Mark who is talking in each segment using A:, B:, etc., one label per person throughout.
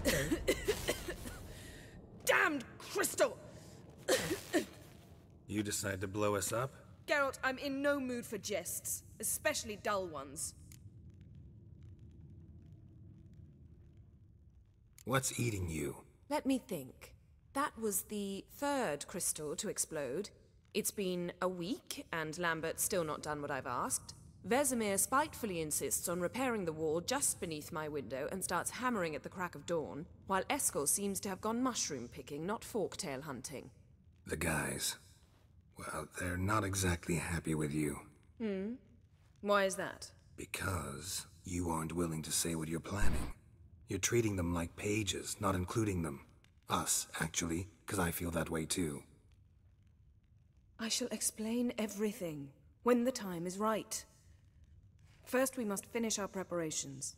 A: okay.
B: Damned crystal!
A: You decide to blow us up?
B: Geralt, I'm in no mood for jests, especially dull ones.
A: What's eating you?
B: Let me think. That was the third crystal to explode. It's been a week, and Lambert's still not done what I've asked. Vesemir spitefully insists on repairing the wall just beneath my window and starts hammering at the crack of dawn, while Eskel seems to have gone mushroom picking, not forktail hunting.
A: The guys. Well, they're not exactly happy with you.
B: Why is that?
A: Because you aren't willing to say what you're planning. You're treating them like pages, not including them. Us, actually, because I feel that way too.
B: I shall explain everything, when the time is right. First, we must finish our preparations.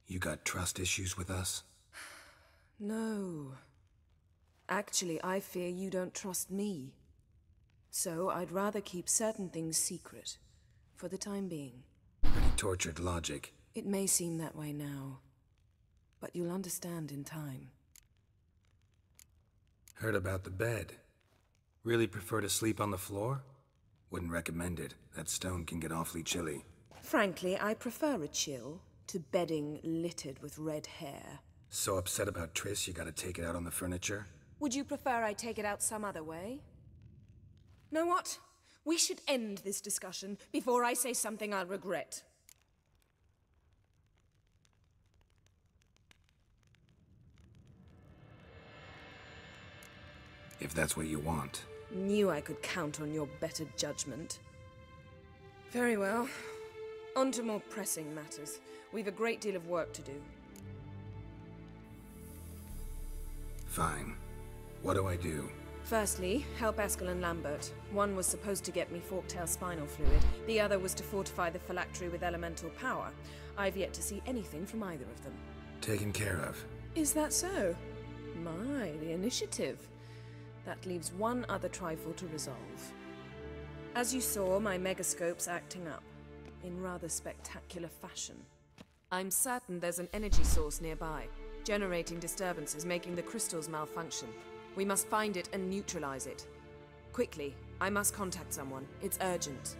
A: You got trust issues with us?
B: No. Actually, I fear you don't trust me. So, I'd rather keep certain things secret, for the time being.
A: Pretty tortured logic.
B: It may seem that way now, but you'll understand in time.
A: Heard about the bed. Really prefer to sleep on the floor? Wouldn't recommend it. That stone can get awfully chilly.
B: Frankly, I prefer a chill to bedding littered with red hair.
A: So upset about Triss you gotta take it out on the furniture?
B: Would you prefer I take it out some other way? Know what? We should end this discussion before I say something I'll regret.
A: If that's what you want.
B: Knew I could count on your better judgment. Very well. On to more pressing matters. We've a great deal of work to do.
A: Fine. What do I do?
B: Firstly, help Eskel and Lambert. One was supposed to get me forktail spinal fluid. The other was to fortify the phylactery with elemental power. I've yet to see anything from either of them.
A: Taken care of.
B: Is that so? My, the initiative. That leaves one other trifle to resolve. As you saw, my megascope's acting up, in rather spectacular fashion. I'm certain there's an energy source nearby, generating disturbances, making the crystals malfunction. We must find it and neutralize it. Quickly, I must contact someone. It's urgent.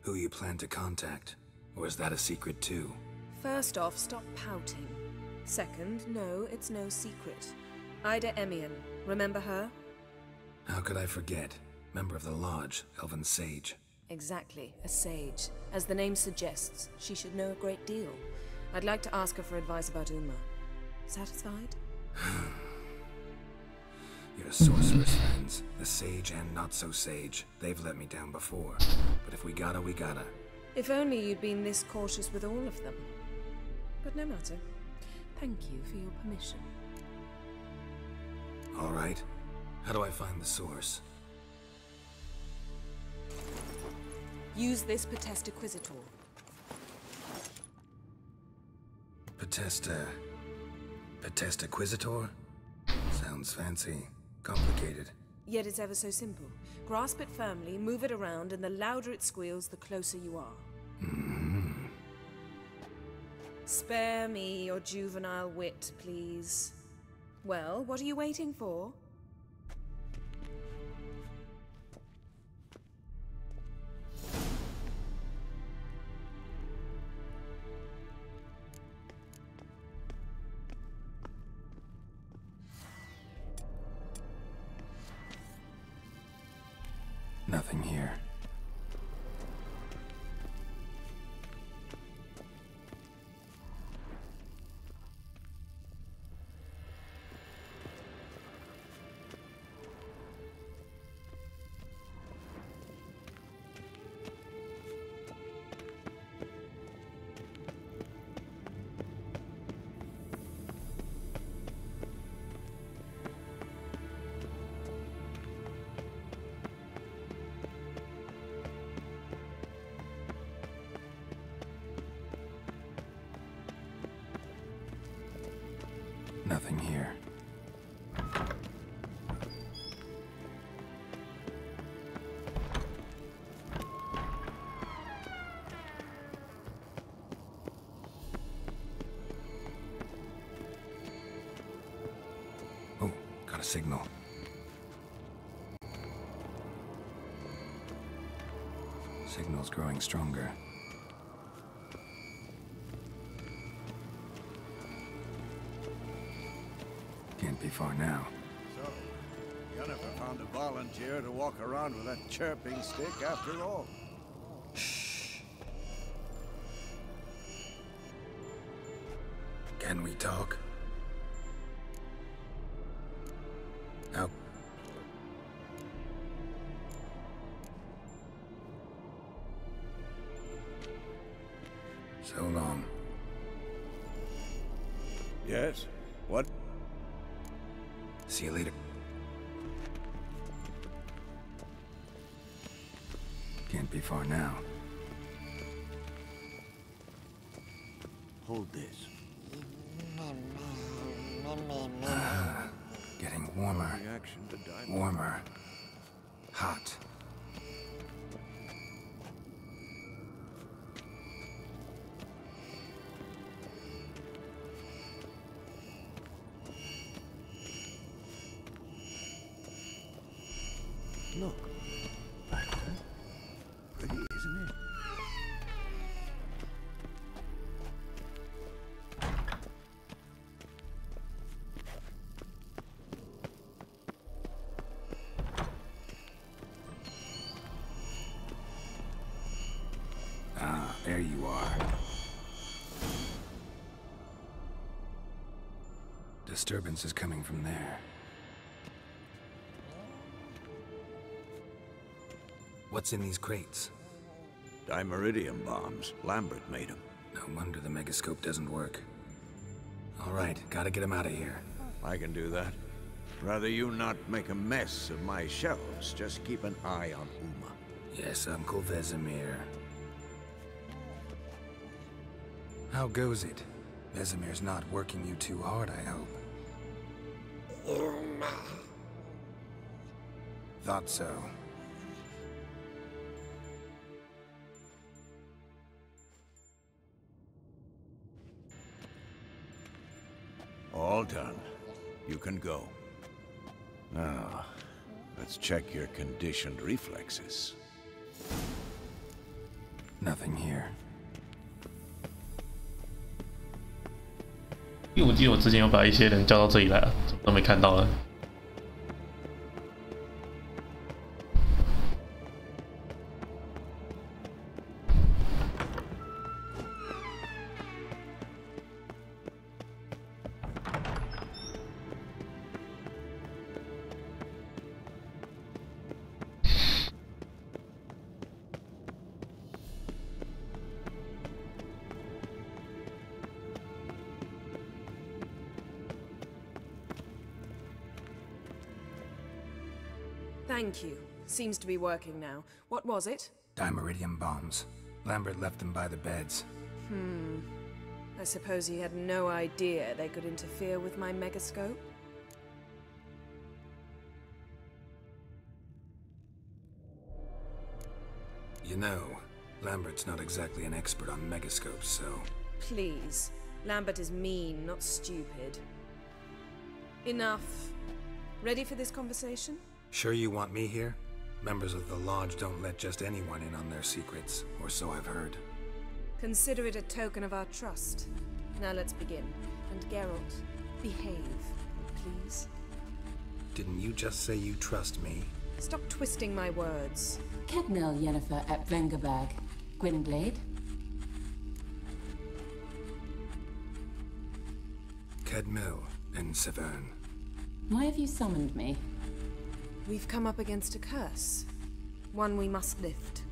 A: Who you plan to contact? Or is that a secret too?
B: First off, stop pouting. Second, no, it's no secret. Ida Emian, remember her?
A: How could I forget? Member of the Lodge, Elven Sage.
B: Exactly, a sage. As the name suggests, she should know a great deal. I'd like to ask her for advice about Uma. Satisfied?
A: Your sorceress friends, the sage and not-so-sage, they've let me down before. But if we gotta, we gotta.
B: If only you'd been this cautious with all of them. But no matter. Thank you for your permission.
A: All right. How do I find the source?
B: Use this Potestaquizitor.
A: Potestaquizitor? Sounds fancy. Complicated.
B: Yet it's ever so simple. Grasp it firmly, move it around, and the louder it squeals, the closer you are. Spare me your juvenile wit, please. Well, what are you waiting for?
A: Nothing here. Nothing here. signal. Signal's growing stronger. Can't be far now.
C: So, Yennefer found a volunteer to walk around with that chirping stick after all.
A: Shh. Can we talk? How? So long.
C: Yes? What?
A: See you later. Can't be far now.
C: Hold this.
A: Getting warmer.
C: Reaction to diamond.
A: Warmer. Hot.
C: Look. Pretty, isn't it?
A: Ah, there you are. Disturbance is coming from there. What's in these crates?
C: Dimeridium bombs. Lambert made them.
A: No wonder the megascope doesn't work. All right, gotta get him out of here.
C: I can do that. Rather you not make a mess of my shelves. Just keep an eye on Uma.
A: Yes, Uncle Vesemir. How goes it? Vesemir's not working you too hard, I hope.
D: Uma.
A: Thought so.
C: All done. You can go. Now, let's check your conditioned reflexes.
A: Nothing here.
E: 因为我记得我之前有把一些人叫到这里来，怎么都没看到呢？Thank
B: you. Seems to be working now. What was it?
A: Dimeridium bombs. Lambert left them by the beds.
B: I suppose he had no idea they could interfere with my megascope?
A: You know, Lambert's not exactly an expert on megascopes, so...
B: Please. Lambert is mean, not stupid. Enough. Ready for this conversation?
A: Sure you want me here? Members of the Lodge don't let just anyone in on their secrets, or so I've heard.
B: Consider it a token of our trust. Now let's begin. And Geralt, behave, please.
A: Didn't you just say you trust me?
B: Stop twisting my words.
D: Kednel Yennefer at Vengerberg. Gwynblade.
A: Kedmil and Severn.
D: Why have you summoned me?
B: We've come up against a curse. One we must lift.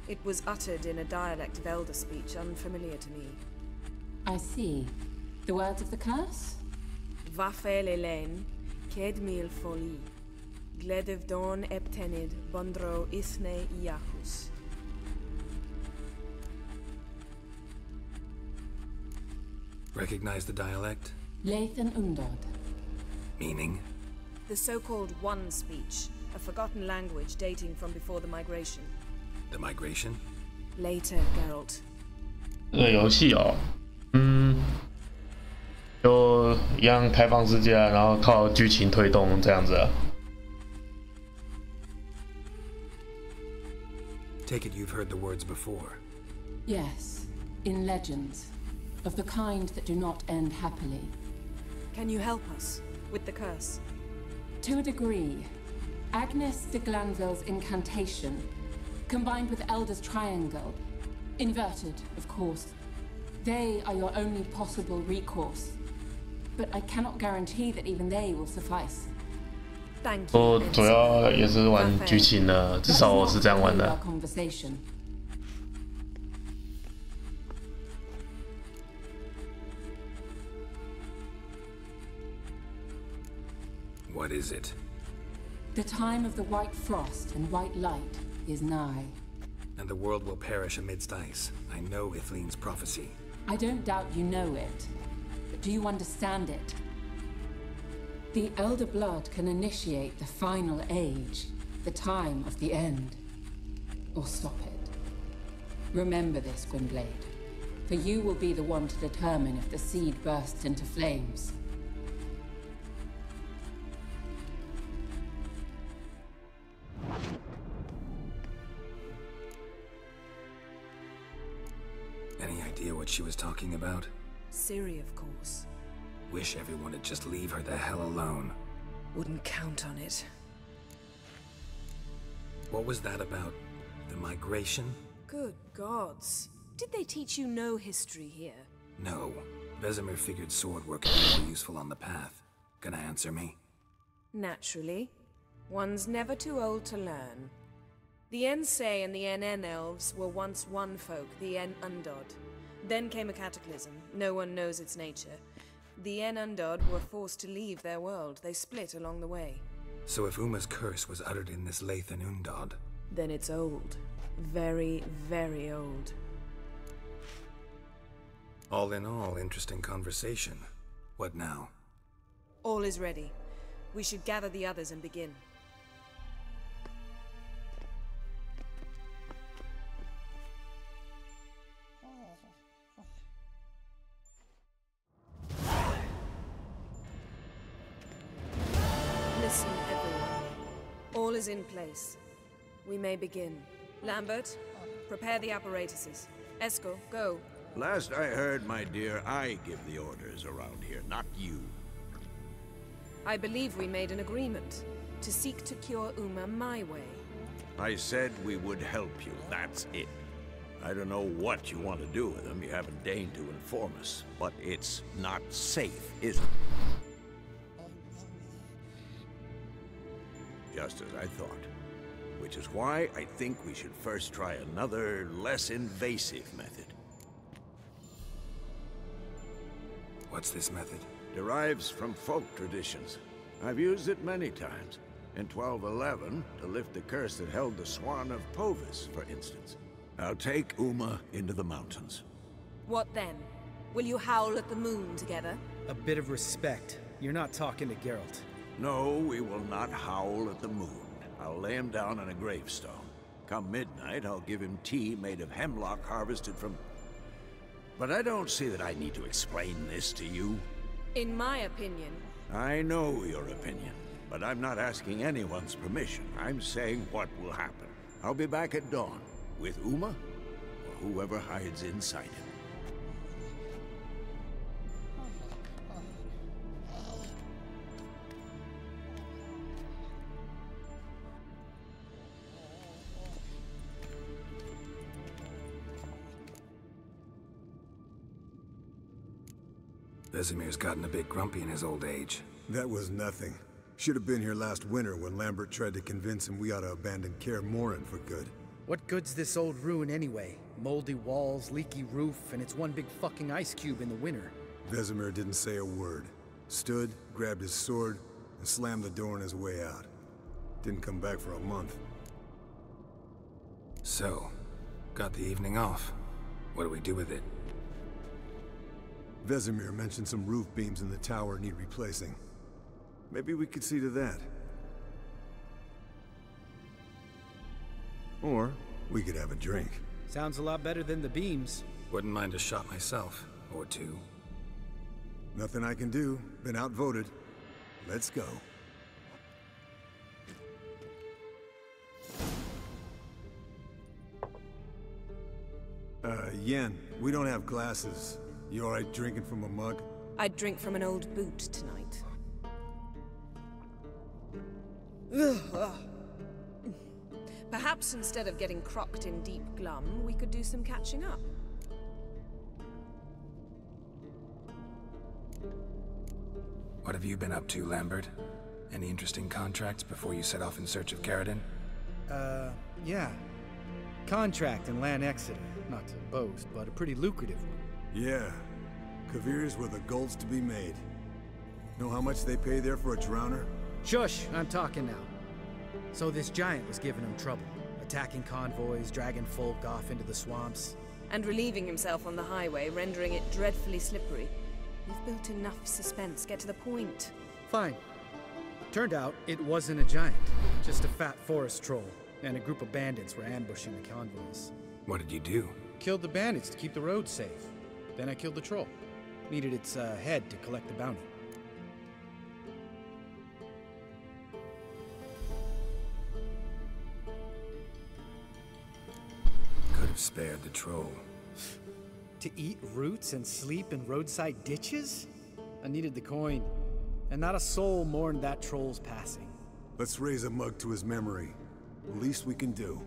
B: It was uttered in a dialect of Elder speech unfamiliar to me.
D: I see. The words of the curse?
B: Vafel Elen, Kedmil Foli. Gledev Don Eptenid, Bondro Ithne Iachus.
A: Recognize the dialect?
D: Lathan Undod.
A: Meaning?
B: The so-called One speech, a forgotten language dating from before the migration.
A: The migration?
B: Later, Geralt.
E: 这个游戏哦，就一样开放世界啊，然后靠剧情推动这样子啊。
A: Take it you've heard the words before.
D: Yes, in legends, of the kind that do not end happily.
B: Can you help us with the curse?
D: To a degree, Agnes de Glanville's incantation, combined with Elder's triangle, inverted, of course. They are your only possible recourse, but I cannot guarantee that even they will suffice.
B: Thank
E: 我
B: you.
E: 主要也是玩剧情的，至少我是这样玩的。
D: Conversation.
A: What is it?
D: The time of the white frost and white light is nigh.
A: And the world will perish amidst ice. I know Ithleen's prophecy.
D: I don't doubt you know it, but do you understand it? The Elder Blood can initiate the final age, the time of the end, or stop it. Remember this, Gwynblade, for you will be the one to determine if the seed bursts into flames.
A: Any idea what she was talking about?
B: Ciri, of course.
A: Wish everyone would just leave her the hell alone.
B: Wouldn't count on it.
A: What was that about? The migration?
B: Good gods. Did they teach you no history here?
A: No. Vesemir figured sword work would be more useful on the path. Gonna answer me?
B: Naturally. One's never too old to learn. The Ensei and the NN elves were once one folk, the En Undod. Then came a cataclysm. No one knows its nature. The En Undod were forced to leave their world. They split along the way.
A: So if Uma's curse was uttered in this Lathan Undod,
B: Then it's old. Very, very old.
A: all in all, interesting conversation. What now?
B: All is ready. We should gather the others and begin. Listen, everyone. All is in place. We may begin. Lambert, prepare the apparatuses. Esco, go.
C: Last I heard, my dear, I give the orders around here, not you.
B: I believe we made an agreement to seek to cure Uma my way.
C: I said we would help you, that's it. I don't know what you want to do with them, you haven't deigned to inform us. But it's not safe, is it? Just as I thought. Which is why I think we should first try another, less invasive method.
A: What's this method?
C: Derives from folk traditions. I've used it many times. In 1211, to lift the curse that held the Swan of Povis, for instance. I'll take Uma into the mountains.
B: What then? Will you howl at the moon together?
F: A bit of respect. You're not talking to Geralt.
C: No, we will not howl at the moon. I'll lay him down on a gravestone. Come midnight, I'll give him tea made of hemlock harvested from... But I don't see that I need to explain this to you.
B: In my opinion...
C: I know your opinion, but I'm not asking anyone's permission. I'm saying what will happen. I'll be back at dawn, with Uma, or whoever hides inside him.
A: Vesemir's gotten a bit grumpy in his old age.
G: That was nothing. Should have been here last winter when Lambert tried to convince him we ought to abandon Kaer Morhen for good.
F: What good's this old ruin anyway? Moldy walls, leaky roof, and it's one big fucking ice cube in the winter.
G: Vesemir didn't say a word. Stood, grabbed his sword, and slammed the door on his way out. Didn't come back for a month.
A: So, got the evening off. What do we do with it?
G: Vesemir mentioned some roof beams in the tower need replacing. Maybe we could see to that. Or we could have a drink.
F: Sounds a lot better than the beams.
A: Wouldn't mind a shot myself, or two.
G: Nothing I can do. Been outvoted. Let's go. Yen, we don't have glasses. You alright drinking from a mug?
B: I'd drink from an old boot tonight. Perhaps instead of getting crocked in deep glum, we could do some catching up.
A: What have you been up to, Lambert? Any interesting contracts before you set off in search of Carradine?
F: Yeah. Contract in Lan Exeter. Not to boast, but a pretty lucrative one.
G: Yeah. Kavir's where the gold's to be made. Know how much they pay there for a drowner?
F: Shush, I'm talking now. So this giant was giving him trouble. Attacking convoys, dragging folk off into the swamps.
B: And relieving himself on the highway, rendering it dreadfully slippery. You've built enough suspense. Get to the point.
F: Fine. Turned out, it wasn't a giant. Just a fat forest troll. And a group of bandits were ambushing the convoys.
A: What did you do?
F: Killed the bandits to keep the roads safe. Then I killed the troll. Needed its head to collect the bounty.
A: Could have spared the troll.
F: To eat roots and sleep in roadside ditches? I needed the coin. And not a soul mourned that troll's passing.
G: Let's raise a mug to his memory. The least we can do.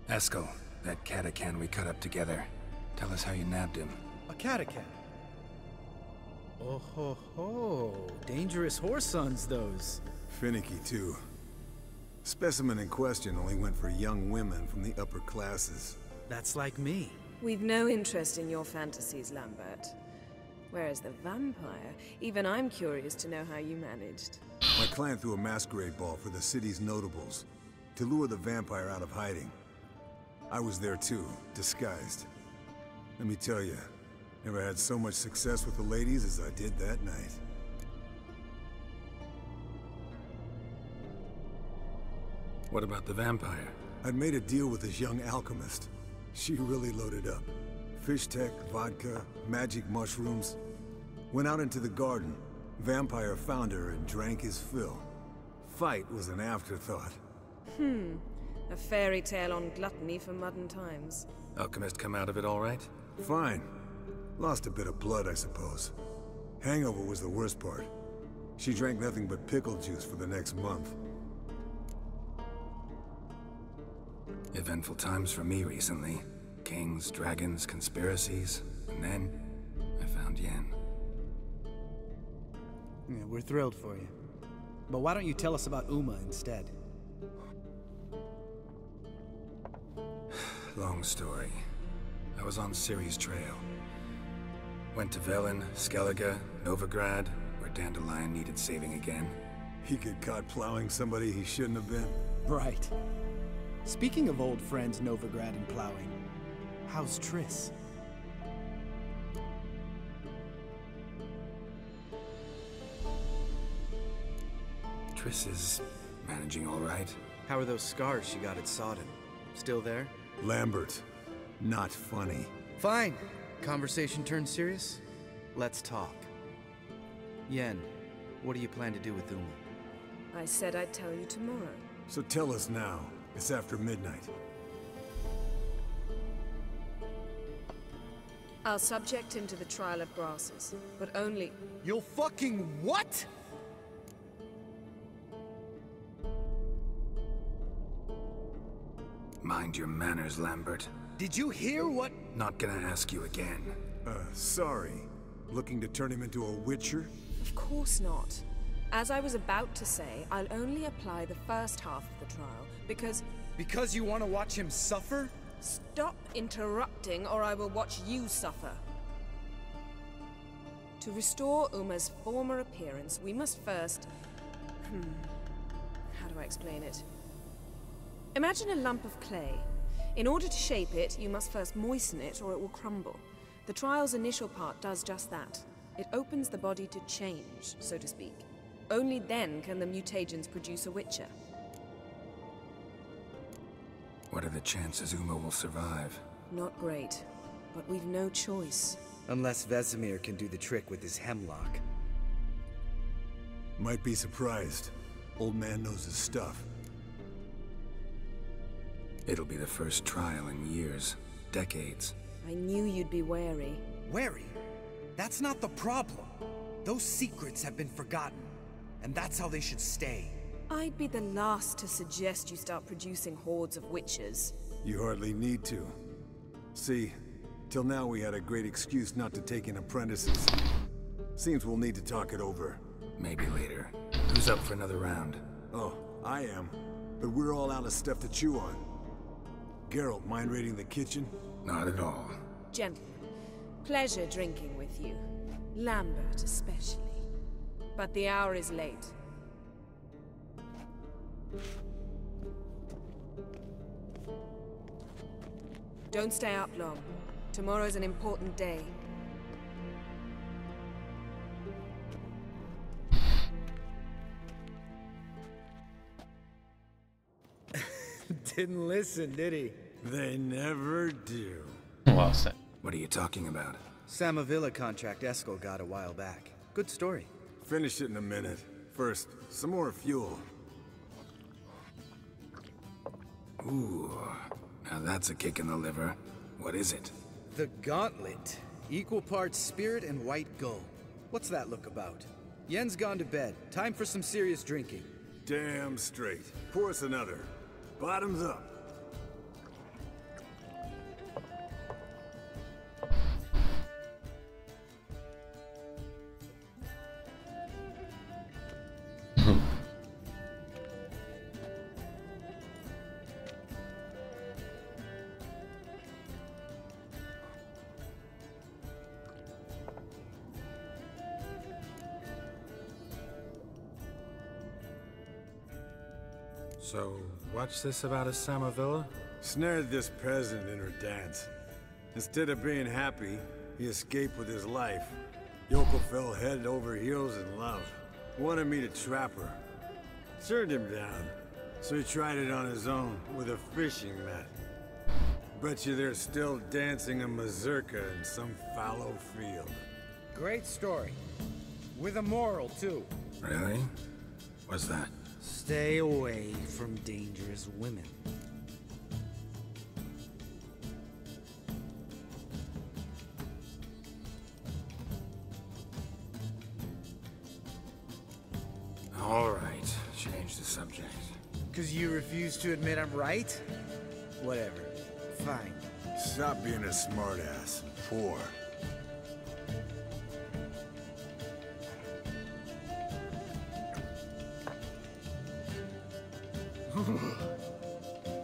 A: Eskel, that catacan we cut up together. Tell us how you nabbed him.
F: A catacan? Oh ho ho. Dangerous horse sons, those.
G: Finicky, too. Specimen in question only went for young women from the upper classes.
F: That's like me.
B: We've no interest in your fantasies, Lambert. Whereas the vampire, even I'm curious to know how you managed.
G: My clan threw a masquerade ball for the city's notables to lure the vampire out of hiding. I was there too, disguised. Let me tell you, never had so much success with the ladies as I did that night.
A: What about the vampire?
G: I'd made a deal with this young alchemist. She really loaded up. Fish tech, vodka, magic mushrooms. Went out into the garden. Vampire found her and drank his fill. Fight was an afterthought.
B: A fairy tale on gluttony for modern times.
A: Alchemist come out of it all right?
G: Fine. Lost a bit of blood, I suppose. Hangover was the worst part. She drank nothing but pickle juice for the next month.
A: Eventful times for me recently. Kings, dragons, conspiracies. And then, I found Yen.
F: Yeah, we're thrilled for you. But why don't you tell us about Uma instead?
A: Long story. I was on Ciri's trail. Went to Velen, Skellige, Novigrad, where Dandelion needed saving again.
G: He get caught plowing somebody he shouldn't have been.
F: Right. Speaking of old friends Novigrad and plowing, how's Triss?
A: Triss is managing all right.
H: How are those scars she got at Sodden? Still there?
G: Lambert. Not funny.
H: Fine. Conversation turned serious? Let's talk. Yen, what do you plan to do with Uma?
B: I said I'd tell you tomorrow.
G: So tell us now. It's after midnight.
B: I'll subject him to the trial of grasses, but only...
F: You'll fucking what?
A: Mind your manners, Lambert.
F: Did you hear what?
A: Not gonna ask you again.
G: Sorry. Looking to turn him into a witcher?
B: Of course not. As I was about to say, I'll only apply the first half of the trial, because...
F: Because you want to watch him suffer?
B: Stop interrupting, or I will watch you suffer. To restore Uma's former appearance, we must first... How do I explain it? Imagine a lump of clay. In order to shape it, you must first moisten it, or it will crumble. The trial's initial part does just that. It opens the body to change, so to speak. Only then can the mutagens produce a Witcher.
A: What are the chances Uma will survive?
B: Not great, but we've no choice.
F: Unless Vesemir can do the trick with his hemlock.
G: Might be surprised. Old man knows his stuff.
A: It'll be the first trial in years, decades.
B: I knew you'd be wary.
F: Wary? That's not the problem. Those secrets have been forgotten, and that's how they should stay.
B: I'd be the last to suggest you start producing hordes of witches.
G: You hardly need to. See, till now we had a great excuse not to take in apprentices. Seems we'll need to talk it over.
A: Maybe later. Who's up for another round?
G: Oh, I am. But we're all out of stuff to chew on. Geralt, mind raiding the kitchen?
A: Not at all.
B: Gentlemen, pleasure drinking with you. Lambert especially. But the hour is late. Don't stay up long. Tomorrow's an important day.
F: Didn't listen, did he?
G: They never do.
E: Wow, set.
A: What are you talking about?
F: Samavilla contract Eskel got a while back. Good story.
G: Finish it in a minute. First, some more fuel.
A: Ooh, now that's a kick in the liver. What is it?
F: The Gauntlet. Equal parts spirit and white gold. What's that look about? Yen's gone to bed. Time for some serious drinking.
G: Damn straight. Pour us another. Bottoms up.
I: So, what's this about a Samavilla?
G: Snared this peasant in her dance. Instead of being happy, he escaped with his life. Yoko fell head over heels in love. Wanted me to trap her. Turned him down, so he tried it on his own with a fishing net. Bet you they're still dancing a mazurka in some fallow field.
F: Great story. With a moral, too.
A: Really? What's that?
F: Stay away from dangerous women.
A: All right, change the subject.
F: 'Cause you refuse to admit I'm right? Whatever. Fine.
G: Stop being a smartass. Poor.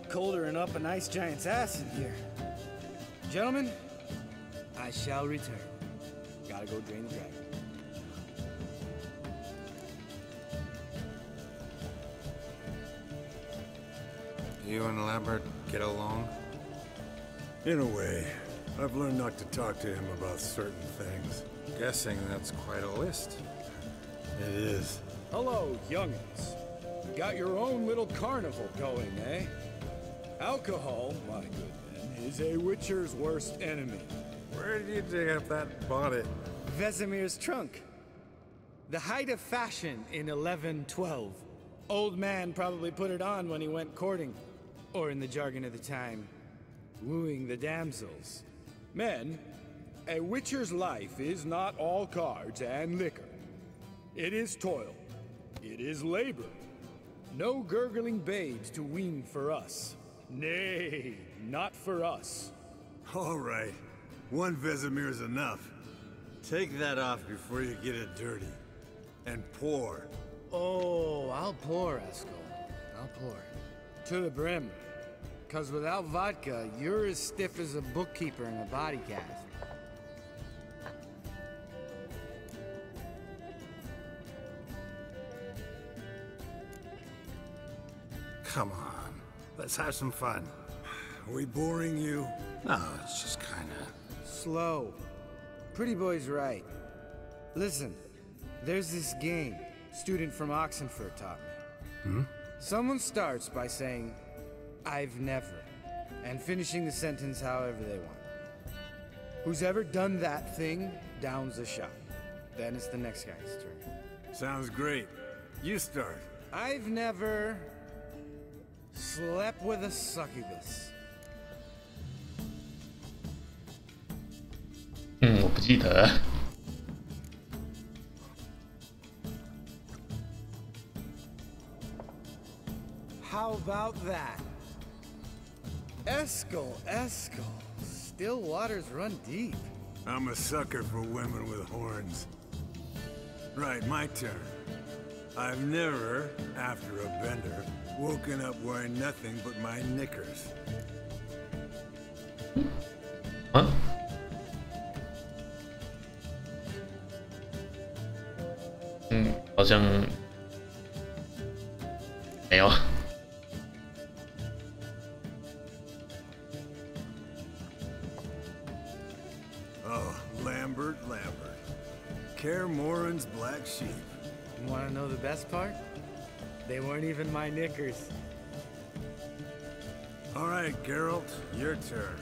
F: Colder and up a nice giant's ass in here. Gentlemen, I shall return. Gotta go drain the dragon.
I: You and Lambert get along?
G: In a way. I've learned not to talk to him about certain things.
I: Guessing that's quite a list.
G: It is.
J: Hello, youngins. Got your own little carnival going, eh? Alcohol, my good men, is a witcher's worst enemy.
I: Where did you dig up that bonnet?
F: Vesemir's trunk. The height of fashion in 1112. Old man probably put it on when he went courting. Or in the jargon of the time, wooing the damsels.
J: Men, a witcher's life is not all cards and liquor. It is toil. It is labor. No gurgling babes to wean for us. Nay, not for us.
G: All right. One Vesemir's enough. Take that off before you get it dirty. And pour.
F: Oh, I'll pour, Eskel. I'll pour. To the brim. 'Cause without vodka, you're as stiff as a bookkeeper in a body cast.
A: Come on, let's have some fun.
G: Are we boring you?
A: No, it's just kinda...
F: Slow. Pretty boy's right. Listen, there's this game, Student from Oxenford taught me. Someone starts by saying, I've never, and finishing the sentence however they want. Who's ever done that thing downs a shot. Then it's the next guy's turn.
G: Sounds great. You start.
F: I've never slept with a succubus.
E: 我不记得。
F: How about that? Eskel. Still waters run deep.
G: I'm a sucker for women with horns. Right, my turn. I've never, after a bender, woken up wearing nothing but my knickers.
E: 啊？好像没有。
G: Oh, Lambert. Kaer Morhen's black sheep.
F: You wanna know the best part? They weren't even my knickers.
G: All right, Geralt, your turn.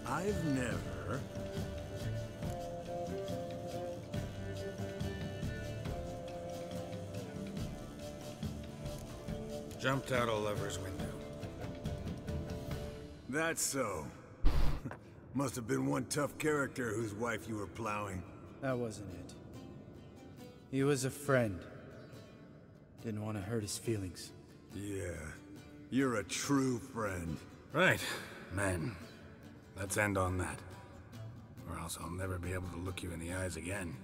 G: I've never...
A: Jumped out a lover's window.
G: That's so. Must have been one tough character whose wife you were plowing.
F: That wasn't it. He was a friend. Didn't want to hurt his feelings.
G: Yeah, you're a true friend.
A: Right, man. Let's end on that. Or else I'll never be able to look you in the eyes again.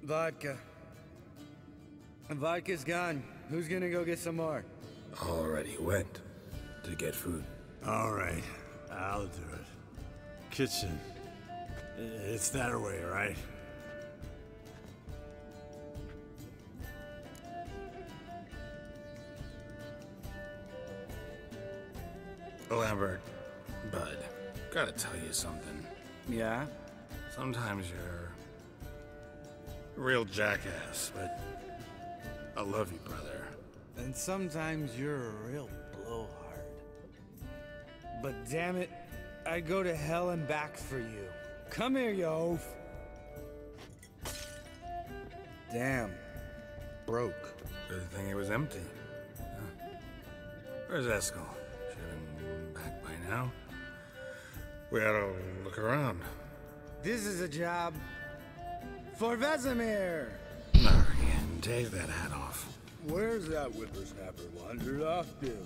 F: Vodka. Vodka's gone. Who's gonna go get some more?
A: Already went to get food.
G: All right, I'll do it. Kitchen. It's that way, right?
A: Lambert, bud, gotta tell you something.
F: Yeah?
A: Sometimes you're a real jackass, but I love you, brother.
F: And sometimes you're a real blowhard. But damn it, I'd go to hell and back for you. Come here, you oaf. Damn. Broke.
A: Good thing it was empty. Huh. Where's Eskel? Should have been back by now. We ought to look around.
F: This is a job for Vesemir.
A: Marian, take that hat off.
J: Where's that whippersnapper wandered off to?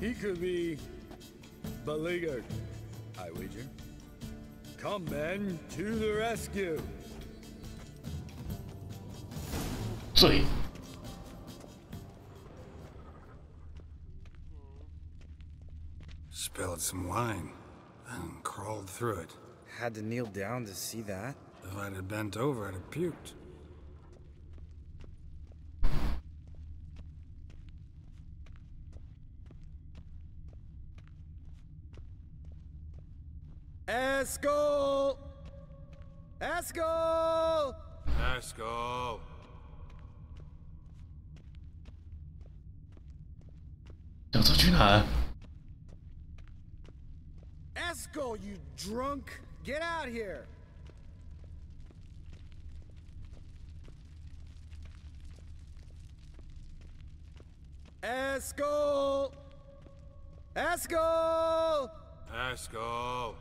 J: He could be beleaguered, I wager. Come, men, to the rescue.
E: 罪。
A: Spilled some wine and crawled through it.
F: Had to kneel down to see that.
A: If I'd have bent over, I'd have puked.
F: Eskel! Eskel!
A: Eskel!
E: 要走去哪？
F: Eskel, you drunk! Get out here! Eskel! Eskel!
A: Eskel!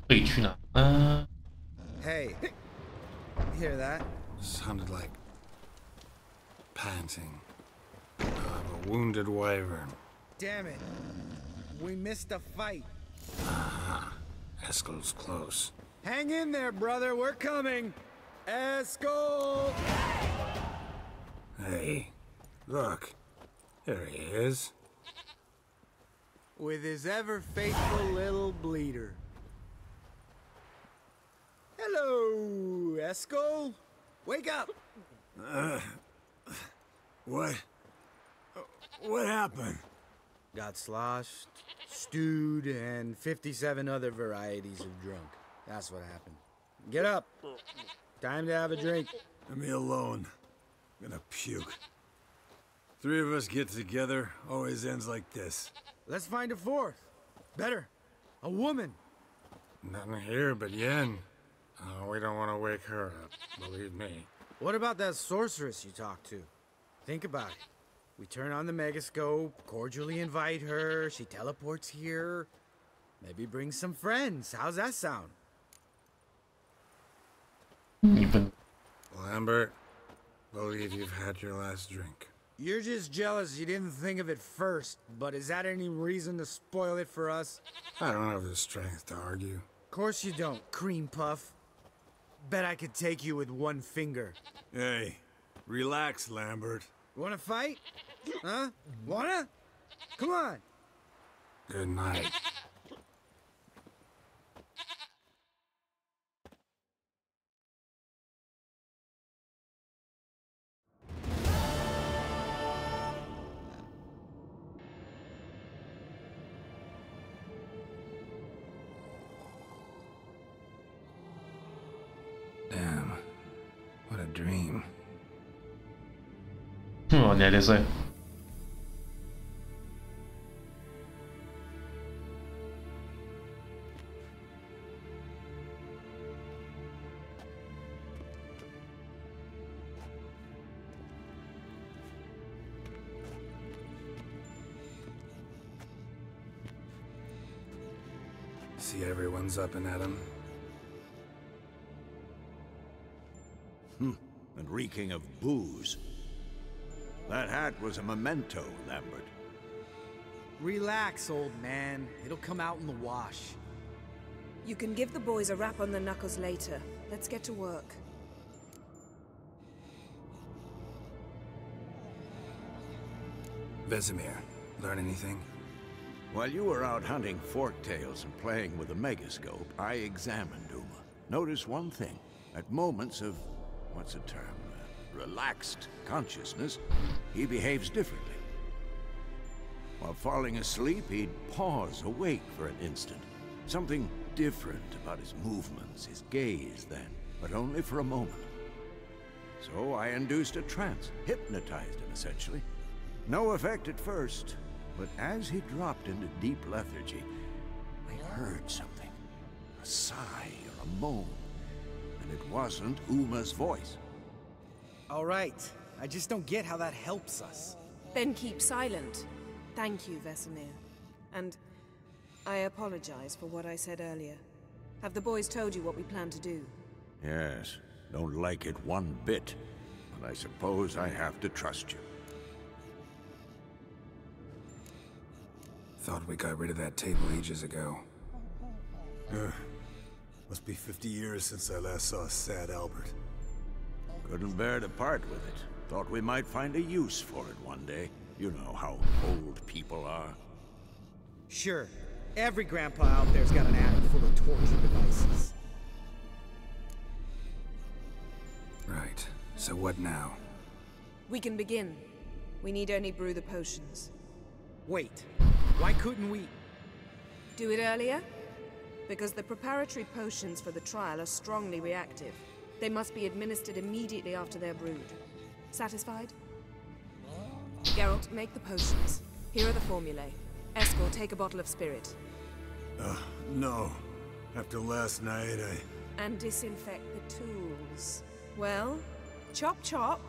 E: 会去哪？啊？
F: Hey, hear that?
A: Sounded like panting of a wounded wyvern.
F: Damn it. We missed a fight.
A: Eskel's close.
F: Hang in there, brother. We're coming. Eskel!
A: Hey, look. There he is.
F: With his ever faithful little bleeder. Hello, Eskel. Wake up.
G: What? What happened?
F: Got sloshed, stewed, and 57 other varieties of drunk. That's what happened. Get up. Time to have a drink.
G: Leave me alone. I'm gonna puke. Three of us get together, always ends like this.
F: Let's find a fourth. Better. A woman.
I: Nothing here but Yen. Oh, we don't want to wake her up, believe me.
F: What about that sorceress you talked to? Think about it. We turn on the megascope, cordially invite her, she teleports here. Maybe bring some friends. How's that sound?
I: Lambert, believe you've had your last drink.
F: You're just jealous you didn't think of it first, but is that any reason to spoil it for us?
I: I don't have the strength to argue.
F: Of course you don't, cream puff. Bet I could take you with one finger.
G: Hey, relax, Lambert.
F: Wanna fight? Huh? Wanna? Come on.
I: Good night.
A: Damn. What a dream.
E: 你还在睡？
A: See everyone's up and at 'em.
C: And reeking of booze. That hat was a memento, Lambert.
F: Relax, old man. It'll come out in the wash.
B: You can give the boys a rap on the knuckles later. Let's get to work.
A: Vesemir, learn anything?
C: While you were out hunting forktails and playing with the megascope, I examined Uma. Notice one thing. At moments of, what's the term? Relaxed consciousness, he behaves differently. While falling asleep, he'd pause, awake for an instant. Something different about his movements, his gaze then, but only for a moment. So I induced a trance, hypnotized him essentially. No effect at first, but as he dropped into deep lethargy, I heard something. A sigh or a moan, and it wasn't Uma's voice.
F: All right. I just don't get how that helps us.
B: Then keep silent. Thank you, Vesemir. And I apologize for what I said earlier. Have the boys told you what we plan to do?
C: Yes, don't like it one bit, but I suppose I have to trust you.
A: Thought we got rid of that table ages ago.
G: Must be 50 years since I last saw sad Albert.
C: Couldn't bear to part with it. Thought we might find a use for it one day. You know how old people are.
F: Sure. Every grandpa out there's got an attic full of torture devices.
A: Right. So what now?
B: We can begin. We need only brew the potions.
F: Wait. Why couldn't we...
B: Do it earlier? Because the preparatory potions for the trial are strongly reactive. They must be administered immediately after they're brewed. Satisfied? Geralt, make the potions. Here are the formulae. Escort, take a bottle of spirit.
G: No. After last night,
B: And disinfect the tools. Well, chop chop.